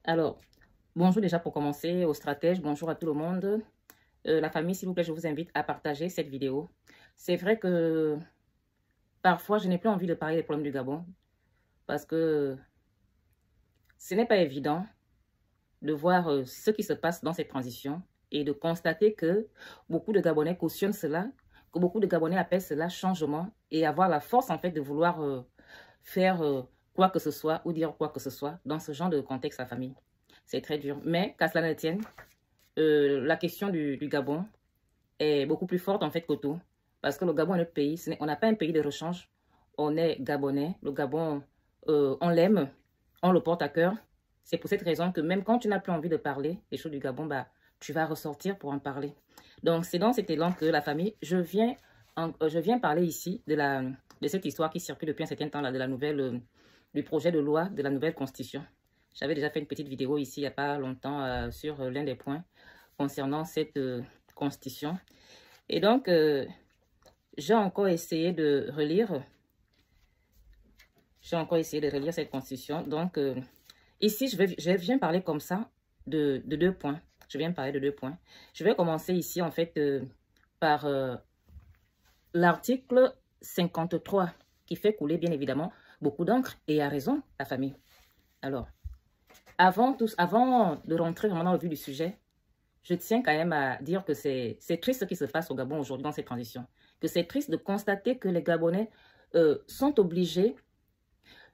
Alors, bonjour déjà pour commencer, aux stratèges, bonjour à tout le monde. La famille, s'il vous plaît, je vous invite à partager cette vidéo. C'est vrai que parfois, je n'ai plus envie de parler des problèmes du Gabon parce que ce n'est pas évident de voir ce qui se passe dans cette transition et de constater que beaucoup de Gabonais cautionnent cela, que beaucoup de Gabonais appellent cela changement et avoir la force en fait de vouloir faire quoi que ce soit ou dire quoi que ce soit dans ce genre de contexte, la famille. C'est très dur. Mais qu'à cela ne tienne, la question du Gabon est beaucoup plus forte en fait que tout. Parce que le Gabon est notre pays. On n'a pas un pays de rechange. On est Gabonais. Le Gabon, on l'aime. On le porte à cœur. C'est pour cette raison que même quand tu n'as plus envie de parler des choses du Gabon, bah, tu vas ressortir pour en parler. Donc, c'est dans cet élan que la famille, je viens parler ici de cette histoire qui circule depuis un certain temps, là, de la nouvelle, du projet de loi de la nouvelle constitution. J'avais déjà fait une petite vidéo ici, il n'y a pas longtemps, sur l'un des points concernant cette constitution. Et donc, j'ai encore essayé de relire. Cette constitution. Donc, ici, je viens parler comme ça de deux points. Je viens parler de deux points. Je vais commencer ici, en fait, par l'article 53, qui fait couler, bien évidemment, beaucoup d'encre, et à raison, la famille. Alors, avant de rentrer vraiment dans le vif du sujet, je tiens quand même à dire que c'est triste ce qui se passe au Gabon aujourd'hui dans cette transition. Que c'est triste de constater que les Gabonais sont obligés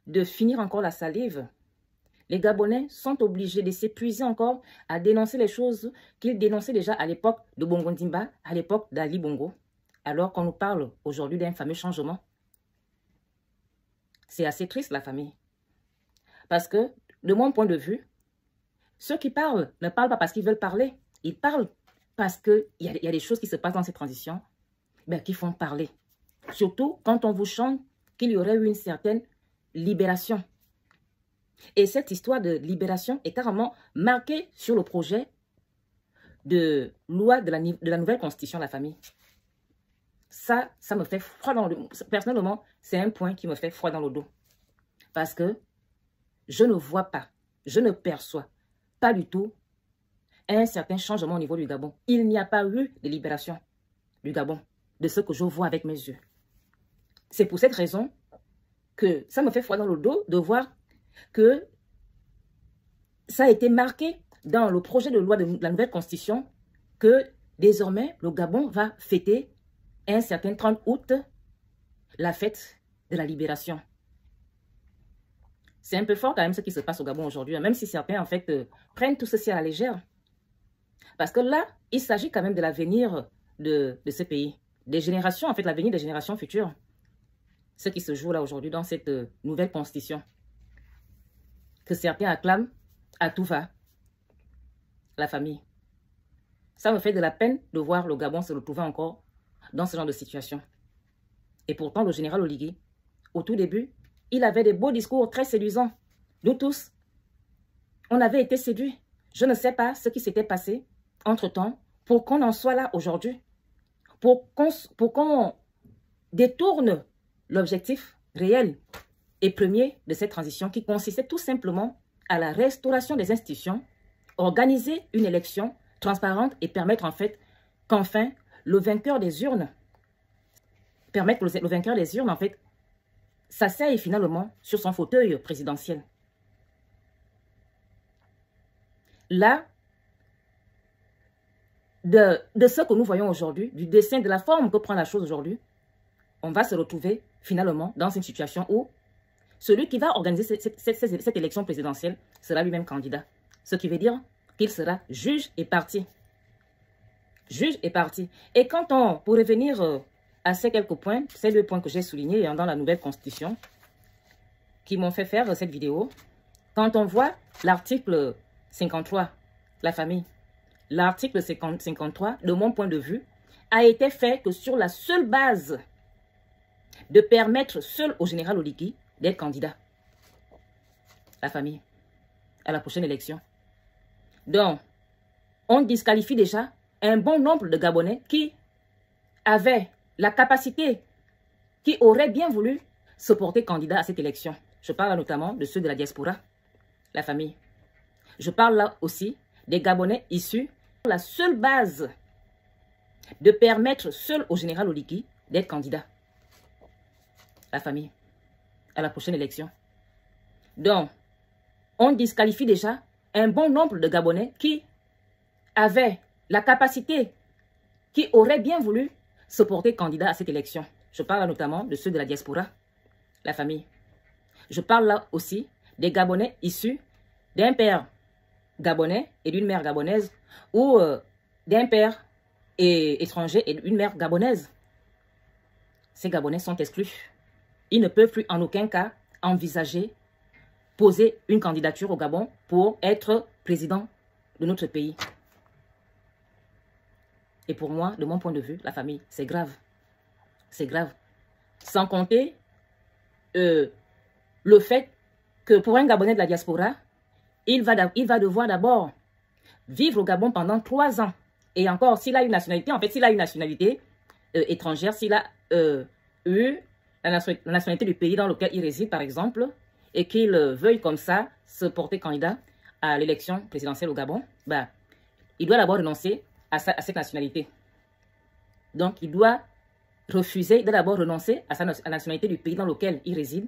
de finir encore la salive. Les Gabonais sont obligés de s'épuiser encore à dénoncer les choses qu'ils dénonçaient déjà à l'époque de Bongo Ndimba, à l'époque d'Ali Bongo, alors qu'on nous parle aujourd'hui d'un fameux changement. C'est assez triste, la famille. Parce que, de mon point de vue, ceux qui parlent ne parlent pas parce qu'ils veulent parler. Ils parlent parce qu'il y a des choses qui se passent dans ces transitions qui font parler. Surtout quand on vous chante qu'il y aurait eu une certaine libération. Et cette histoire de libération est carrément marquée sur le projet de loi de la nouvelle constitution de la famille. Ça me fait froid dans le dos. Personnellement, c'est un point qui me fait froid dans le dos. Parce que je ne vois pas, je ne perçois pas du tout un certain changement au niveau du Gabon. Il n'y a pas eu de libération du Gabon, de ce que je vois avec mes yeux. C'est pour cette raison que ça me fait froid dans le dos de voir que ça a été marqué dans le projet de loi de la nouvelle constitution que désormais le Gabon va fêter un certain 30 août la fête de la libération. C'est un peu fort quand même ce qui se passe au Gabon aujourd'hui, même si certains en fait prennent tout ceci à la légère. Parce que là, il s'agit quand même de l'avenir de ce pays. Des générations, en fait, l'avenir des générations futures. Ce qui se joue là aujourd'hui dans cette nouvelle constitution. Que certains acclament à tout va. La famille. Ça me fait de la peine de voir le Gabon se retrouver encore dans ce genre de situation. Et pourtant, le général Oligui, au tout début, il avait des beaux discours très séduisants. Nous tous, on avait été séduits. Je ne sais pas ce qui s'était passé entre-temps pour qu'on en soit là aujourd'hui. Pour qu'on détourne l'objectif réel et premier de cette transition qui consistait tout simplement à la restauration des institutions, organiser une élection transparente et permettre en fait qu'enfin le vainqueur des urnes, en fait, s'asseye finalement sur son fauteuil présidentiel. Là, de ce que nous voyons aujourd'hui, du dessin, de la forme que prend la chose aujourd'hui, on va se retrouver finalement dans une situation où celui qui va organiser cette élection présidentielle sera lui-même candidat. Ce qui veut dire qu'il sera juge et parti. Juge et parti. Et pour revenir à ces quelques points, ces deux points que j'ai soulignés dans la nouvelle constitution, qui m'ont fait faire cette vidéo, quand on voit l'article 53, la famille, l'article 53, de mon point de vue, a été fait que sur la seule base de permettre seul au général Oligui d'être candidat. La famille, à la prochaine élection. Donc, on disqualifie déjà un bon nombre de Gabonais qui avaient la capacité, qui auraient bien voulu se porter candidat à cette élection. Je parle notamment de ceux de la diaspora, la famille. Je parle là aussi des Gabonais issus de la seule base de permettre seul au général Oligui d'être candidat. La famille, à la prochaine élection. Donc, on disqualifie déjà un bon nombre de Gabonais qui avaient la capacité, qui auraient bien voulu se porter candidat à cette élection. Je parle notamment de ceux de la diaspora, la famille. Je parle là aussi des Gabonais issus d'un père gabonais et d'une mère gabonaise ou d'un père étranger et d'une mère gabonaise. Ces Gabonais sont exclus. Ils ne peuvent plus en aucun cas envisager, poser une candidature au Gabon pour être président de notre pays. Et pour moi, de mon point de vue, la famille, c'est grave. C'est grave. Sans compter le fait que pour un Gabonais de la diaspora, il va devoir d'abord vivre au Gabon pendant 3 ans. Et encore, s'il a une nationalité, en fait, s'il a une nationalité étrangère, s'il a eu la nationalité du pays dans lequel il réside, par exemple, et qu'il veuille comme ça se porter candidat à l'élection présidentielle au Gabon, bah, il doit d'abord renoncer à cette nationalité. Donc, il doit refuser de d'abord renoncer à la nationalité du pays dans lequel il réside.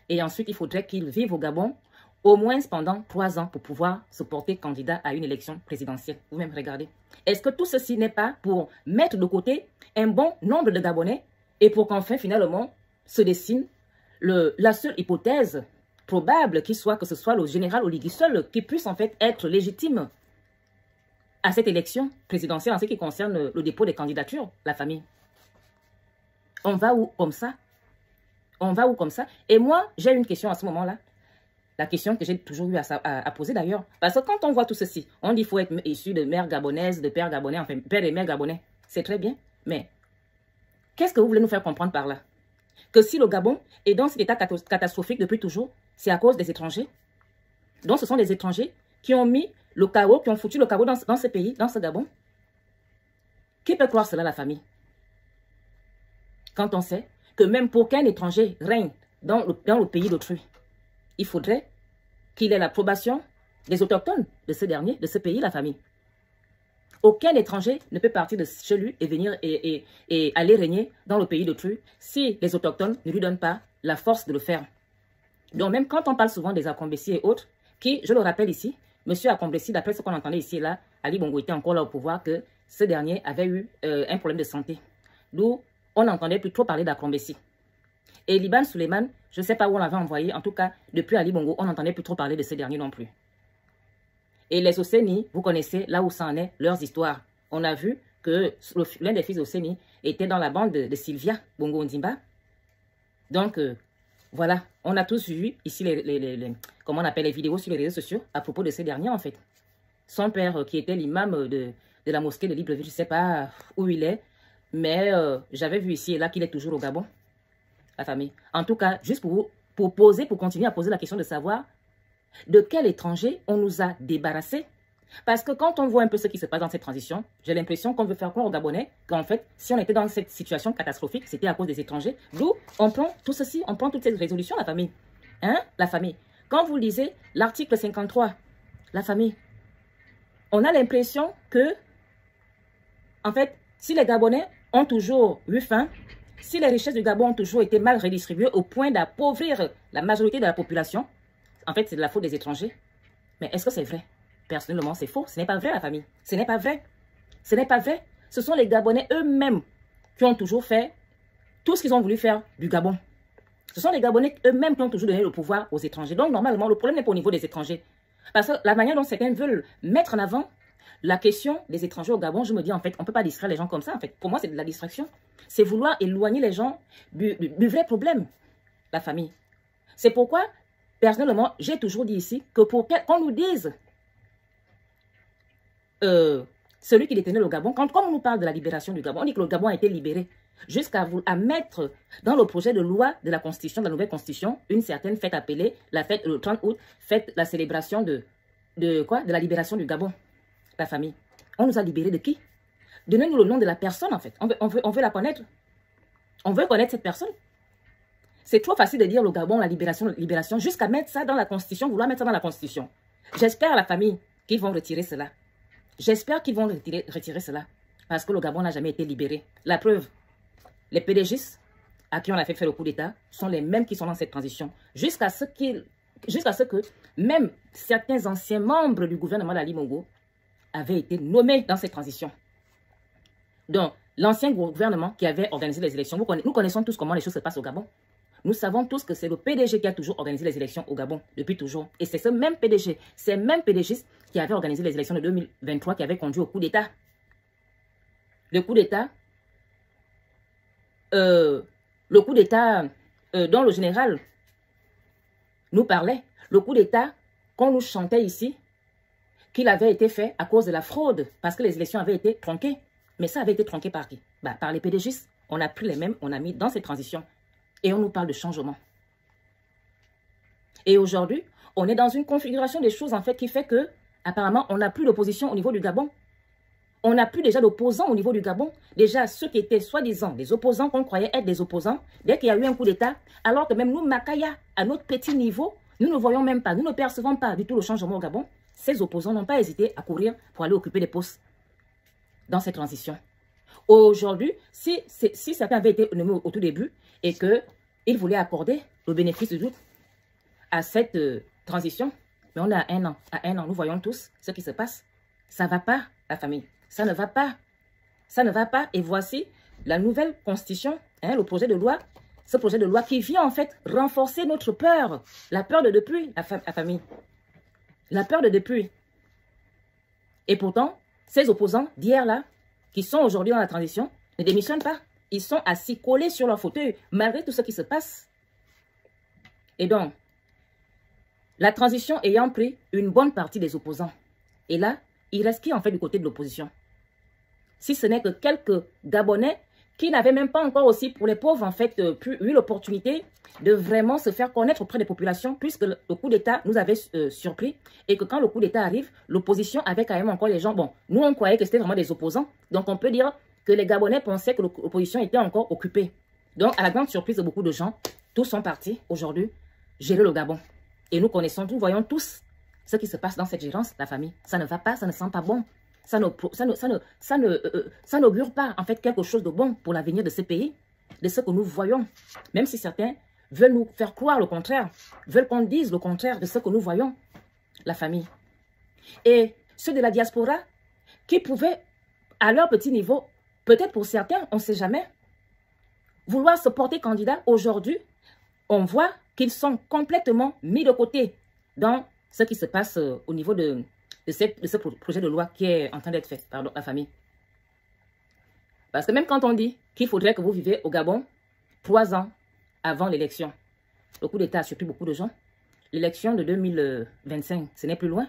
Et ensuite, il faudrait qu'il vive au Gabon au moins pendant 3 ans pour pouvoir se porter candidat à une élection présidentielle. Vous-même, regardez. Est-ce que tout ceci n'est pas pour mettre de côté un bon nombre de Gabonais et pour qu'enfin, finalement, se dessine la seule hypothèse probable qui soit que ce soit le général Oligui seul qui puisse en fait être légitime à cette élection présidentielle en ce qui concerne le dépôt des candidatures, la famille. On va où comme ça? On va où comme ça? Et moi, j'ai une question à ce moment-là. La question que j'ai toujours eu à poser d'ailleurs. Parce que quand on voit tout ceci, on dit qu'il faut être issu de mère gabonaise, de père gabonais, enfin père et mère gabonais. C'est très bien. Mais qu'est-ce que vous voulez nous faire comprendre par là? Que si le Gabon est dans cet état catastrophique depuis toujours, c'est à cause des étrangers. Donc ce sont des étrangers qui ont mis le chaos, qui ont foutu le chaos dans ce pays, dans ce Gabon. Qui peut croire cela, la famille? Quand on sait que même pour qu'un étranger règne dans le pays d'autrui, il faudrait qu'il ait l'approbation des autochtones de ce dernier, de ce pays, la famille. Aucun étranger ne peut partir de chez lui et venir et aller régner dans le pays d'autrui si les autochtones ne lui donnent pas la force de le faire. Donc même quand on parle souvent des Akombessi et autres, qui, je le rappelle ici, M. Akombessi, d'après ce qu'on entendait ici et là, Ali Bongo était encore là au pouvoir, que ce dernier avait eu un problème de santé. D'où on n'entendait plus trop parler d'Akombessi. Et Liban Suleiman, je ne sais pas où on l'avait envoyé, en tout cas, depuis Ali Bongo, on n'entendait plus trop parler de ce dernier non plus. Et les Oseni, vous connaissez là où ça en est, leurs histoires. On a vu que l'un des fils d'Oseni était dans la bande de Sylvia Bongo Ondimba. Donc, voilà, on a tous vu ici comment on appelle les vidéos sur les réseaux sociaux à propos de ces derniers en fait. Son père qui était l'imam de la mosquée de Libreville, je ne sais pas où il est, mais j'avais vu ici et là qu'il est toujours au Gabon, la famille. En tout cas, juste pour continuer à poser la question de savoir de quel étranger on nous a débarrassés. Parce que quand on voit un peu ce qui se passe dans cette transition, j'ai l'impression qu'on veut faire croire aux Gabonais qu'en fait, si on était dans cette situation catastrophique, c'était à cause des étrangers. D'où on prend tout ceci, on prend toute cette résolution, la famille. Hein, la famille. Quand vous lisez l'article 53, la famille, on a l'impression que, en fait, si les Gabonais ont toujours eu faim, si les richesses du Gabon ont toujours été mal redistribuées au point d'appauvrir la majorité de la population, en fait, c'est de la faute des étrangers. Mais est-ce que c'est vrai? Personnellement, c'est faux. Ce n'est pas vrai, la famille. Ce n'est pas vrai. Ce n'est pas vrai. Ce sont les Gabonais eux-mêmes qui ont toujours fait tout ce qu'ils ont voulu faire du Gabon. Ce sont les Gabonais eux-mêmes qui ont toujours donné le pouvoir aux étrangers. Donc, normalement, le problème n'est pas au niveau des étrangers. Parce que la manière dont certains veulent mettre en avant la question des étrangers au Gabon, je me dis, en fait, on ne peut pas distraire les gens comme ça. En fait, pour moi, c'est de la distraction. C'est vouloir éloigner les gens du vrai problème, la famille. C'est pourquoi, personnellement, j'ai toujours dit ici que pour qu'on nous dise celui qui détenait le Gabon, quand on nous parle de la libération du Gabon, on dit que le Gabon a été libéré jusqu'à mettre dans le projet de loi de la Constitution, de la nouvelle Constitution, une certaine fête appelée la fête le 30 août, fête la célébration de la libération du Gabon, la famille. On nous a libérés de qui? Donnez-nous le nom de la personne en fait. On veut la connaître. On veut connaître cette personne. C'est trop facile de dire le Gabon, la libération, jusqu'à mettre ça dans la Constitution, vouloir mettre ça dans la Constitution. J'espère, la famille, qu'ils vont retirer cela. J'espère qu'ils vont retirer cela. Parce que le Gabon n'a jamais été libéré. La preuve, les PDGistes à qui on a fait faire le coup d'État sont les mêmes qui sont dans cette transition. Jusqu'à ce que même certains anciens membres du gouvernement d'Ali Bongo avaient été nommés dans cette transition. Donc, l'ancien gouvernement qui avait organisé les élections, nous connaissons tous comment les choses se passent au Gabon. Nous savons tous que c'est le PDG qui a toujours organisé les élections au Gabon, depuis toujours. Et c'est ce même PDG, ces mêmes PDGistes qui avaient organisé les élections de 2023 qui avaient conduit au coup d'État. Le coup d'État, dont le général nous parlait, le coup d'État qu'on nous chantait ici, qu'il avait été fait à cause de la fraude, parce que les élections avaient été tronquées. Mais ça avait été tronqué par qui? Par les PDGistes. On a pris les mêmes, on a mis dans ces transitions. Et on nous parle de changement. Et aujourd'hui, on est dans une configuration des choses en fait qui fait que, apparemment, on n'a plus d'opposition au niveau du Gabon. On n'a plus déjà d'opposants au niveau du Gabon. Déjà, ceux qui étaient soi-disant des opposants, qu'on croyait être des opposants, dès qu'il y a eu un coup d'État, alors que même nous, Makaya, à notre petit niveau, nous ne voyons même pas, nous ne percevons pas du tout le changement au Gabon. Ces opposants n'ont pas hésité à courir pour aller occuper des postes dans cette transition. Aujourd'hui, si certains avaient été nommés au tout début et qu'ils voulaient accorder le bénéfice du doute à cette transition, mais on est à un an. À un an, nous voyons tous ce qui se passe. Ça ne va pas, la famille. Ça ne va pas. Ça ne va pas. Et voici la nouvelle constitution, le projet de loi. Ce projet de loi qui vient en fait renforcer notre peur. La peur de depuis, la famille. La peur de depuis. Et pourtant, ces opposants d'hier là, qui sont aujourd'hui dans la transition, ne démissionnent pas. Ils sont assis collés sur leur fauteuil, malgré tout ce qui se passe. Et donc, la transition ayant pris une bonne partie des opposants. Et là, il reste qui en fait du côté de l'opposition? Si ce n'est que quelques Gabonais qui n'avaient même pas encore aussi, pour les pauvres, en fait, eu l'opportunité de vraiment se faire connaître auprès des populations, puisque le coup d'État nous avait surpris, et que quand le coup d'État arrive, l'opposition avait quand même encore les gens. Bon, nous, on croyait que c'était vraiment des opposants, donc on peut dire que les Gabonais pensaient que l'opposition était encore occupée. Donc, à la grande surprise de beaucoup de gens, tous sont partis aujourd'hui gérer le Gabon. Et nous connaissons, nous voyons tous ce qui se passe dans cette gérance, la famille. Ça ne va pas, ça ne sent pas bon. Ça n'augure pas, en fait, quelque chose de bon pour l'avenir de ce pays, de ce que nous voyons. Même si certains veulent nous faire croire le contraire, veulent qu'on dise le contraire de ce que nous voyons, la famille. Et ceux de la diaspora qui pouvaient, à leur petit niveau, peut-être pour certains, on ne sait jamais, vouloir se porter candidat aujourd'hui, on voit qu'ils sont complètement mis de côté dans ce qui se passe au niveau de ce projet de loi qui est en train d'être fait par la famille. Parce que même quand on dit qu'il faudrait que vous vivez au Gabon 3 ans avant l'élection, le coup d'État a surpris beaucoup de gens. L'élection de 2025, ce n'est plus loin.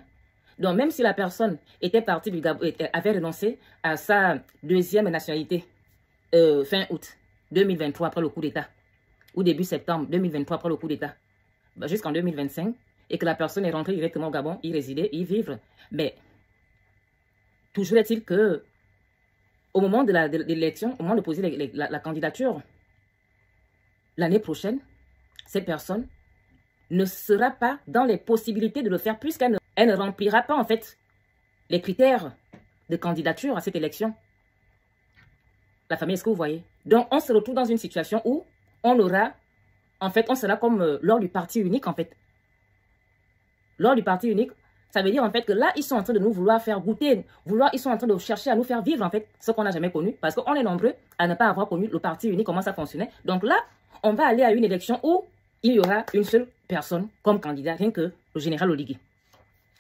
Donc même si la personne était partie du Gabon, avait renoncé à sa deuxième nationalité fin août 2023 après le coup d'État, ou début septembre 2023 après le coup d'État, jusqu'en 2025, et que la personne est rentrée directement au Gabon, y résider, y vivre. Mais toujours est-il que au moment de l'élection, au moment de poser la candidature, l'année prochaine, cette personne ne sera pas dans les possibilités de le faire puisqu'elle ne remplira pas en fait les critères de candidature à cette élection. La famille, est-ce que vous voyez? Donc, on se retrouve dans une situation où on aura, en fait, on sera comme lors du parti unique en fait. Lors du parti unique, ça veut dire en fait que là, ils sont en train de nous vouloir faire goûter, ils sont en train de chercher à nous faire vivre en fait ce qu'on n'a jamais connu. Parce qu'on est nombreux à ne pas avoir connu le parti unique, comment ça fonctionnait. Donc là, on va aller à une élection où il y aura une seule personne comme candidat, rien que le général Oligui.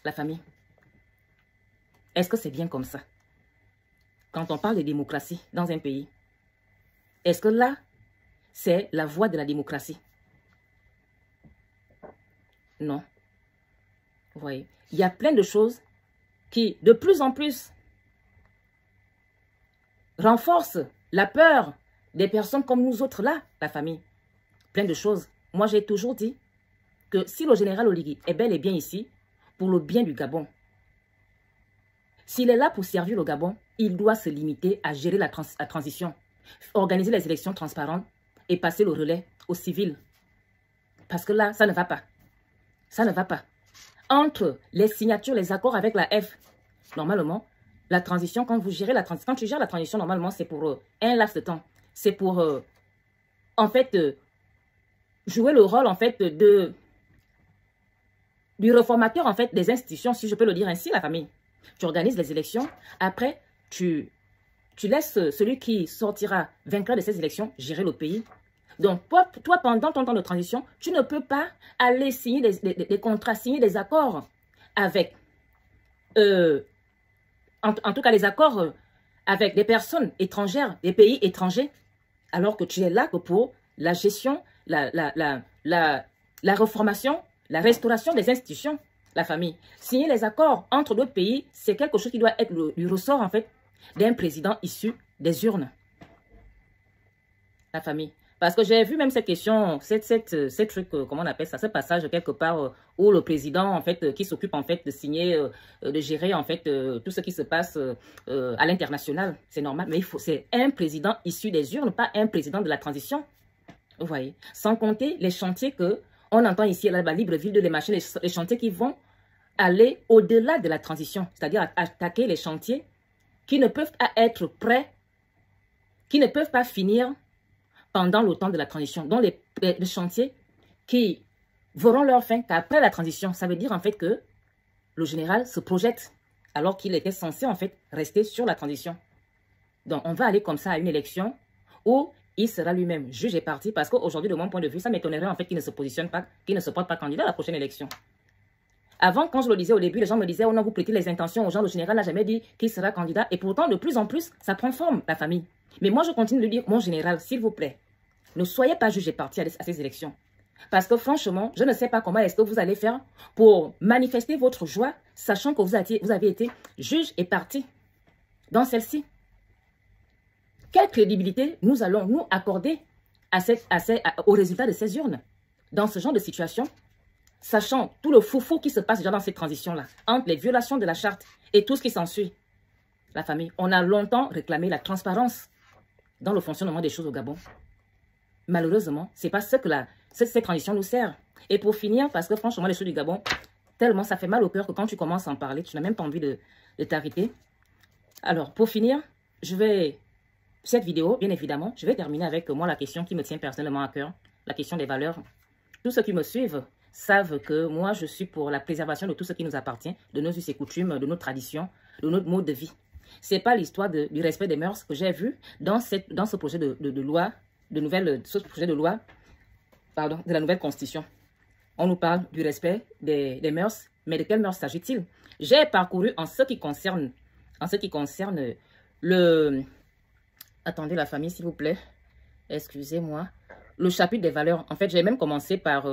La famille. Est-ce que c'est bien comme ça? Quand on parle de démocratie dans un pays, est-ce que là, c'est la voie de la démocratie? Non. Vous voyez, il y a plein de choses qui, de plus en plus, renforcent la peur des personnes comme nous autres là, la famille. Plein de choses. Moi, j'ai toujours dit que si le général Oligui est bel et bien ici, pour le bien du Gabon, s'il est là pour servir le Gabon, il doit se limiter à gérer la transition, organiser les élections transparentes et passer le relais aux civils. Parce que là, ça ne va pas. Ça ne va pas. entre les signatures, les accords avec la F. Normalement, la transition, quand vous gérez la transition, quand tu gères la transition, normalement, c'est pour un laps de temps. C'est pour, en fait, jouer le rôle, en fait, du réformateur, en fait, des institutions, si je peux le dire ainsi, la famille. Tu organises les élections. Après, tu laisses celui qui sortira vainqueur de ces élections gérer le pays. Donc, toi, pendant ton temps de transition, tu ne peux pas aller signer des contrats, signer des accords avec, en tout cas, les accords avec des personnes étrangères, des pays étrangers, alors que tu es là que pour la gestion, la reformation, la restauration des institutions, la famille. Signer les accords entre deux pays, c'est quelque chose qui doit être du ressort, en fait, d'un président issu des urnes. La famille. Parce que j'ai vu même cette question, cette truc, comment on appelle ça, ce passage quelque part où le président, en fait, qui s'occupe, en fait, de signer, de gérer, en fait, tout ce qui se passe à l'international. C'est normal, mais c'est un président issu des urnes, pas un président de la transition. Vous voyez. Sans compter les chantiers que on entend ici, là, Libreville, les machines, les chantiers qui vont aller au-delà de la transition. C'est-à-dire attaquer les chantiers qui ne peuvent pas être prêts, qui ne peuvent pas finir pendant le temps de la transition. Donc, les chantiers qui verront leur fin qu'après la transition. Ça veut dire en fait que le général se projette alors qu'il était censé en fait rester sur la transition. Donc, on va aller comme ça à une élection où il sera lui-même juge et parti parce qu'aujourd'hui, de mon point de vue, ça m'étonnerait en fait qu'il ne se positionne pas, qu'il ne se porte pas candidat à la prochaine élection. Avant, quand je le disais au début, les gens me disaient, oh non, vous prêtez les intentions aux gens, le général n'a jamais dit qu'il sera candidat. Et pourtant, de plus en plus, ça prend forme, la famille. Mais moi, je continue de dire, mon général, s'il vous plaît, ne soyez pas juge et parti à ces élections. Parce que franchement, je ne sais pas comment est-ce que vous allez faire pour manifester votre joie, sachant que vous avez été juge et parti dans celle-ci. Quelle crédibilité nous allons nous accorder au résultat de ces urnes dans ce genre de situation, sachant tout le foufou qui se passe déjà dans cette transition-là, entre les violations de la charte et tout ce qui s'ensuit. La famille, on a longtemps réclamé la transparence dans le fonctionnement des choses au Gabon. Malheureusement, ce n'est pas ce que cette transition nous sert. Et pour finir, parce que franchement, les choses du Gabon, tellement ça fait mal au cœur que quand tu commences à en parler, tu n'as même pas envie de t'arrêter. Alors, pour finir, cette vidéo, bien évidemment, je vais terminer avec moi la question qui me tient personnellement à cœur, la question des valeurs. Tous ceux qui me suivent savent que moi, je suis pour la préservation de tout ce qui nous appartient, de nos us et coutumes, de nos traditions, de notre mode de vie. Ce n'est pas l'histoire du respect des mœurs que j'ai vu dans ce projet de loi, ce projet de loi, pardon, de la nouvelle constitution. On nous parle du respect des mœurs, mais de quelles mœurs s'agit-il? J'ai parcouru en ce qui concerne le... Attendez la famille, s'il vous plaît. Excusez-moi. Le chapitre des valeurs. En fait, j'ai même commencé par...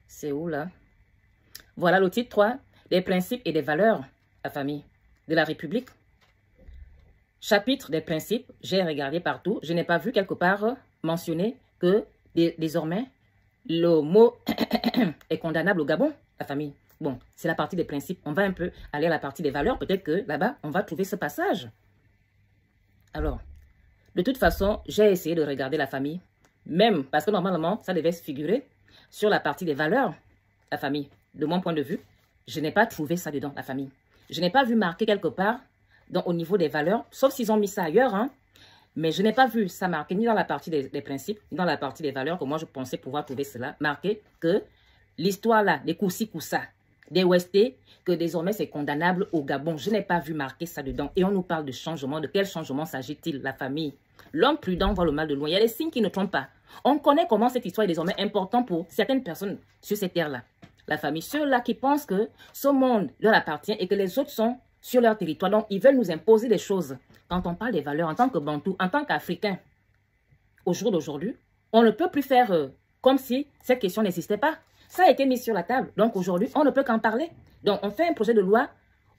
c'est où là? Voilà le titre 3. Des principes et des valeurs, la famille, de la République. Chapitre des principes, j'ai regardé partout. Je n'ai pas vu quelque part mentionner que désormais, le mot est condamnable au Gabon, la famille. Bon, c'est la partie des principes. On va un peu aller à la partie des valeurs. Peut-être que là-bas, on va trouver ce passage. Alors, de toute façon, j'ai essayé de regarder la famille. Même parce que normalement, ça devait se figurer sur la partie des valeurs, la famille. De mon point de vue, je n'ai pas trouvé ça dedans, la famille. Je n'ai pas vu marqué quelque part donc, au niveau des valeurs, sauf s'ils ont mis ça ailleurs, hein. Mais je n'ai pas vu ça marqué ni dans la partie des principes, ni dans la partie des valeurs, que moi je pensais pouvoir trouver cela, marqué que l'histoire là, des Koussi-Koussa, des Ouesté, que désormais c'est condamnable au Gabon. Je n'ai pas vu marquer ça dedans. Et on nous parle de changement. De quel changement s'agit-il, la famille? L'homme prudent voit le mal de loin. Il y a des signes qui ne trompent pas. On connaît comment cette histoire est désormais importante pour certaines personnes sur cette terre-là. La famille, ceux-là qui pensent que ce monde leur appartient et que les autres sont sur leur territoire. Donc, ils veulent nous imposer des choses. Quand on parle des valeurs en tant que Bantou, en tant qu'Africain, au jour d'aujourd'hui, on ne peut plus faire comme si cette question n'existait pas. Ça a été mis sur la table. Donc, aujourd'hui, on ne peut qu'en parler. Donc, on fait un projet de loi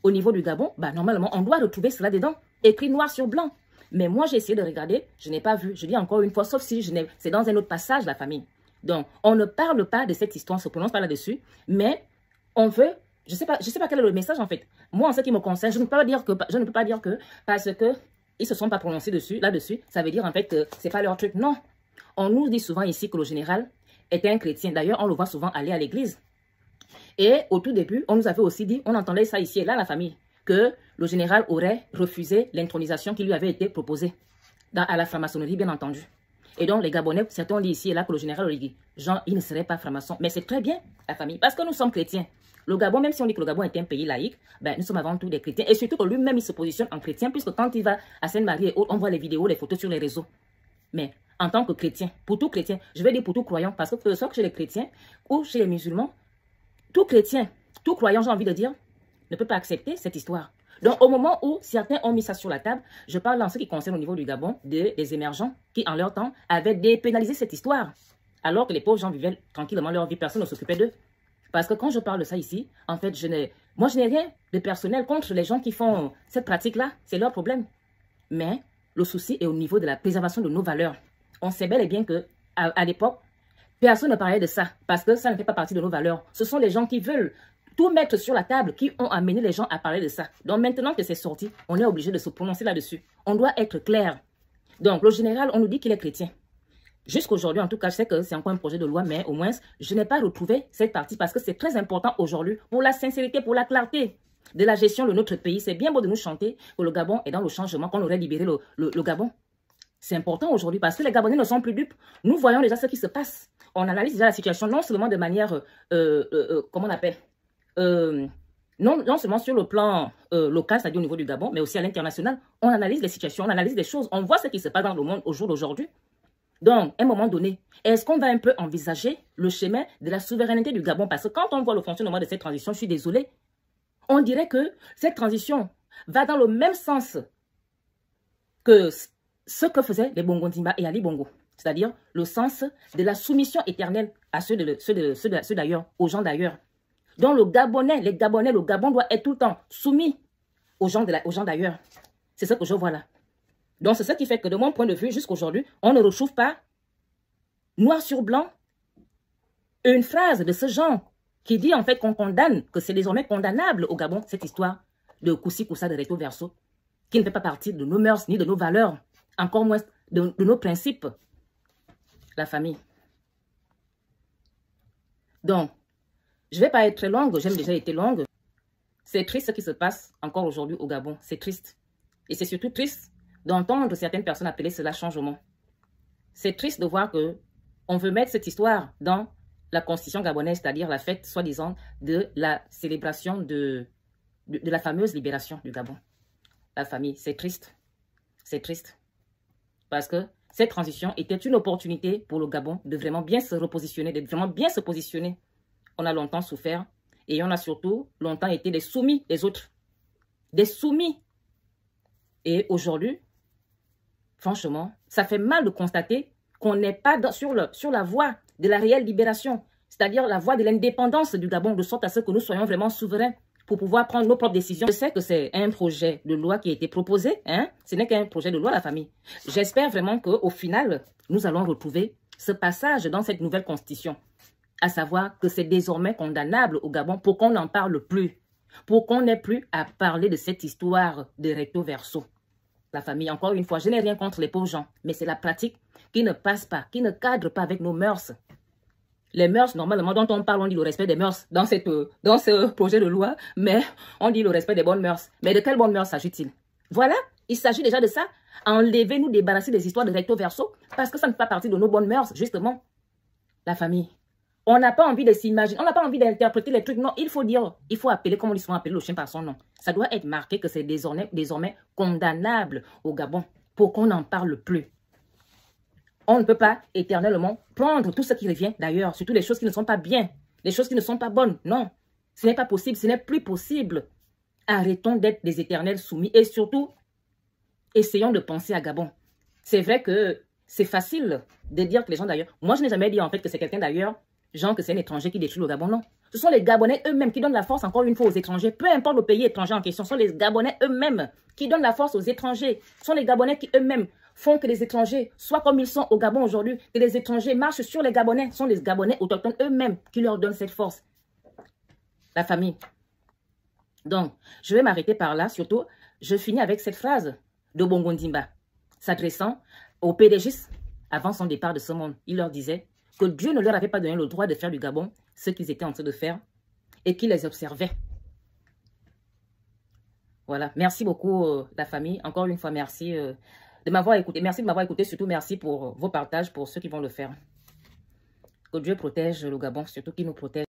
au niveau du Gabon. Bah, normalement, on doit retrouver cela dedans, écrit noir sur blanc. Mais moi, j'ai essayé de regarder, je n'ai pas vu. Je dis encore une fois, sauf si c'est dans un autre passage, la famille. Donc, on ne parle pas de cette histoire, on ne se prononce pas là-dessus, mais on veut... Je sais pas quel est le message en fait. Moi, en ce qui me concerne, je ne peux pas dire que parce que ils se sont pas prononcés là-dessus, ça veut dire en fait que c'est pas leur truc. Non. On nous dit souvent ici que le général était un chrétien. D'ailleurs, on le voit souvent aller à l'église. Et au tout début, on nous avait aussi dit, on entendait ça ici et là, la famille, que le général aurait refusé l'intronisation qui lui avait été proposée à la franc-maçonnerie, bien entendu. Et donc, les Gabonais, certains ont dit ici et là que le général aurait dit, Jean, il ne serait pas franc-maçon. Mais c'est très bien, la famille, parce que nous sommes chrétiens. Le Gabon, même si on dit que le Gabon est un pays laïque, ben, nous sommes avant tout des chrétiens. Et surtout que lui-même, il se positionne en chrétien, puisque quand il va à Sainte-Marie et autres, on voit les vidéos, les photos sur les réseaux. Mais en tant que chrétien, pour tout chrétien, je vais dire pour tout croyant, parce que que ce soit chez les chrétiens ou chez les musulmans, tout chrétien, tout croyant, j'ai envie de dire, ne peut pas accepter cette histoire. Donc, au moment où certains ont mis ça sur la table, je parle en ce qui concerne au niveau du Gabon, des émergents qui, en leur temps, avaient dépénalisé cette histoire. Alors que les pauvres gens vivaient tranquillement leur vie, personne ne s'occupait d'eux. Parce que quand je parle de ça ici, en fait, je n'ai rien de personnel contre les gens qui font cette pratique-là. C'est leur problème. Mais le souci est au niveau de la préservation de nos valeurs. On sait bel et bien que à l'époque, personne ne parlait de ça parce que ça ne fait pas partie de nos valeurs. Ce sont les gens qui veulent tout mettre sur la table qui ont amené les gens à parler de ça. Donc maintenant que c'est sorti, on est obligé de se prononcer là-dessus. On doit être clair. Donc le général, on nous dit qu'il est chrétien. Jusqu'aujourd'hui, en tout cas, je sais que c'est encore un projet de loi, mais au moins, je n'ai pas retrouvé cette partie parce que c'est très important aujourd'hui pour la sincérité, pour la clarté de la gestion de notre pays. C'est bien beau de nous chanter que le Gabon est dans le changement, qu'on aurait libéré le Gabon. C'est important aujourd'hui parce que les Gabonais ne sont plus dupes. Nous voyons déjà ce qui se passe. On analyse déjà la situation non seulement de manière, comment on appelle, non seulement sur le plan local, c'est-à-dire au niveau du Gabon, mais aussi à l'international. On analyse les situations, on analyse les choses, on voit ce qui se passe dans le monde au jour d'aujourd'hui. Donc, à un moment donné, est-ce qu'on va un peu envisager le chemin de la souveraineté du Gabon? Parce que quand on voit le fonctionnement de cette transition, je suis désolée, on dirait que cette transition va dans le même sens que ce que faisaient les Bongo Ndimba et Ali Bongo. C'est-à-dire le sens de la soumission éternelle à ceux d'ailleurs, aux gens d'ailleurs. Donc le Gabonais, le Gabon doit être tout le temps soumis aux gens d'ailleurs. C'est ce que je vois là. Donc c'est ce qui fait que de mon point de vue, jusqu'aujourd'hui, on ne retrouve pas, noir sur blanc, une phrase de ce genre qui dit en fait qu'on condamne, que c'est désormais condamnable au Gabon, cette histoire de Koussi Koussa de recto verso, qui ne fait pas partie de nos mœurs ni de nos valeurs, encore moins de nos principes. La famille. Donc, je ne vais pas être très longue, j'aime déjà été longue. C'est triste ce qui se passe encore aujourd'hui au Gabon, c'est triste. Et c'est surtout triste d'entendre certaines personnes appeler cela changement. C'est triste de voir que on veut mettre cette histoire dans la constitution gabonaise, c'est-à-dire la fête, soi-disant, de la célébration de la fameuse libération du Gabon. La famille, c'est triste. C'est triste. Parce que cette transition était une opportunité pour le Gabon de vraiment bien se repositionner, de vraiment bien se positionner. On a longtemps souffert et on a surtout longtemps été des soumis des autres. Des soumis. Et aujourd'hui, franchement, ça fait mal de constater qu'on n'est pas sur la voie de la réelle libération, c'est-à-dire la voie de l'indépendance du Gabon, de sorte à ce que nous soyons vraiment souverains pour pouvoir prendre nos propres décisions. Je sais que c'est un projet de loi qui a été proposé, hein? Ce n'est qu'un projet de loi, la famille. J'espère vraiment qu'au final, nous allons retrouver ce passage dans cette nouvelle constitution, à savoir que c'est désormais condamnable au Gabon pour qu'on n'en parle plus, pour qu'on n'ait plus à parler de cette histoire de recto verso. La famille, encore une fois, je n'ai rien contre les pauvres gens, mais c'est la pratique qui ne passe pas, qui ne cadre pas avec nos mœurs. Les mœurs, normalement, dont on parle, on dit le respect des mœurs dans ce projet de loi, mais on dit le respect des bonnes mœurs. Mais de quelles bonnes mœurs s'agit-il? Voilà, il s'agit déjà de ça. Enlever, nous débarrasser des histoires de recto verso, parce que ça ne fait pas partie de nos bonnes mœurs, justement. La famille. On n'a pas envie de s'imaginer, on n'a pas envie d'interpréter les trucs. Non, il faut dire, il faut appeler, comme ils sont appelés, le chien par son nom. Ça doit être marqué que c'est désormais condamnable au Gabon, pour qu'on n'en parle plus. On ne peut pas éternellement prendre tout ce qui revient d'ailleurs, surtout les choses qui ne sont pas bien, les choses qui ne sont pas bonnes. Non, ce n'est pas possible, ce n'est plus possible. Arrêtons d'être des éternels soumis et surtout, essayons de penser à Gabon. C'est vrai que c'est facile de dire que les gens d'ailleurs... Moi, je n'ai jamais dit en fait que c'est quelqu'un d'ailleurs, genre que c'est un étranger qui détruit le Gabon, non. Ce sont les Gabonais eux-mêmes qui donnent la force encore une fois aux étrangers. Peu importe le pays étranger en question, ce sont les Gabonais eux-mêmes qui donnent la force aux étrangers. Ce sont les Gabonais qui eux-mêmes font que les étrangers soient comme ils sont au Gabon aujourd'hui, que les étrangers marchent sur les Gabonais. Ce sont les Gabonais autochtones eux-mêmes qui leur donnent cette force. La famille. Donc, je vais m'arrêter par là. Surtout, je finis avec cette phrase de Bongo Ndimba, s'adressant aux PDGistes avant son départ de ce monde. Il leur disait que Dieu ne leur avait pas donné le droit de faire du Gabon ce qu'ils étaient en train de faire et qu'ils les observaient. Voilà, merci beaucoup la famille. Encore une fois, merci de m'avoir écouté. Merci de m'avoir écouté, surtout merci pour vos partages, pour ceux qui vont le faire. Que Dieu protège le Gabon, surtout qu'il nous protège.